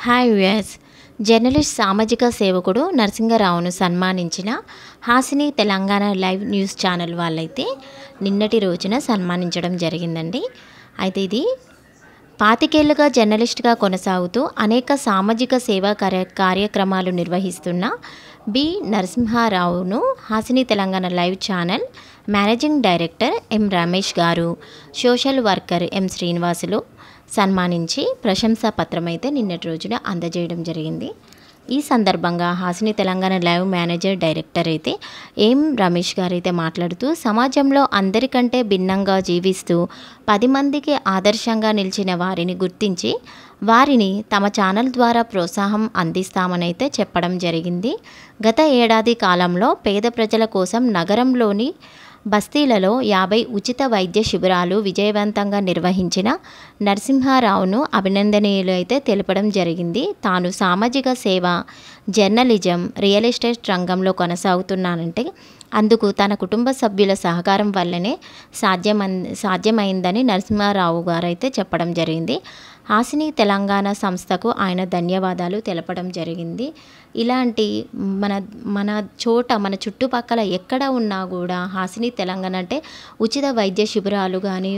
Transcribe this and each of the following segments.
Hi viewers. Journalist సామాజిక సేవకుడు నరసింగరావును సన్మానించిన Hasini Telangana live news channel వాళ్ళైతే నిన్నటి రోజున సన్మానించడం జరిగిందండి. అయితే ఇది 25 ఏళ్లుగా జర్నలిస్ట్గా కొనసాగుతూ అనేక సామాజిక సేవా కార్యక్రమాలు నిర్వహిస్తున్న బి నరసింహారావును Hasini Telangana live channel managing director M Ramesh గారు, సోషల్ వర్కర్ ఎం శ్రీనివాసులు సన్మానించి ప్రశంసా పత్రం అయితే నిన్నటి రోజున అందజేయడం జరిగింది. ఈ సందర్భంగా Hasini Telangana live manager director అయితే ఎం రమేష్ గారు అయితే మాట్లాడుతూ, సమాజంలో అందరికంటే భిన్నంగా జీవిస్తూ 10 మందికి ఆదర్శంగా నిలిచిన వారిని గుర్తించి వారిని తమ ఛానల్ ద్వారా ప్రోత్సాహం అందిస్తామని అయితే చెప్పడం జరిగింది. గత ఏడాది కాలంలో పేద ప్రజల కోసం నగరంలోని బస్తీలలో 50 ఉచిత వైద్య శిబిరాలు విజయవంతంగా నిర్వహించిన నరసింహారావును అభినందనీయులు అయితే తెలపడం జరిగింది. తాను సామాజిక సేవ, జర్నలిజం, రియల్ ఎస్టేట్ రంగంలో కొనసాగుతున్నానంటే అందుకు తన కుటుంబ సభ్యుల సహకారం వల్లనే సాధ్యమైందని నరసింహారావు గారు అయితే చెప్పడం జరిగింది. హాసిని తెలంగాణ సంస్థకు ఆయన ధన్యవాదాలు తెలపడం జరిగింది. ఇలాంటి మన చుట్టుపక్కల ఎక్కడ ఉన్నా కూడా హాసిని తెలంగాణ అంటే ఉచిత వైద్య శిబిరాలు కానీ,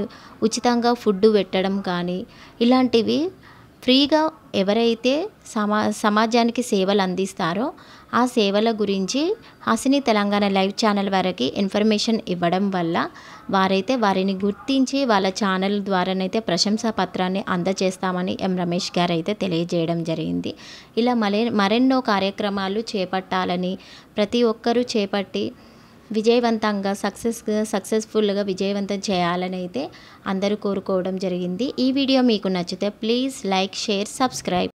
ఉచితంగా ఫుడ్ పెట్టడం కానీ, ఇలాంటివి ఫ్రీగా ఎవరైతే సమాజానికి సేవలు అందిస్తారో ఆ సేవల గురించి హాసిని తెలంగాణ లైవ్ ఛానల్ వారికి ఇన్ఫర్మేషన్ ఇవ్వడం వల్ల వారిని గుర్తించి వాళ్ళ ఛానల్ ద్వారానైతే ప్రశంసా పత్రాన్ని అందజేస్తామని ఎం రమేష్ గారు అయితే తెలియజేయడం జరిగింది. ఇలా మరెన్నో కార్యక్రమాలు చేపట్టాలని ప్రతి ఒక్కరూ చేపట్టి విజయవంతంగా సక్సెస్ఫుల్గా విజయవంతం చేయాలని అయితే అందరూ కోరుకోవడం జరిగింది. ఈ వీడియో మీకు నచ్చితే ప్లీజ్ లైక్, షేర్, సబ్స్క్రైబ్.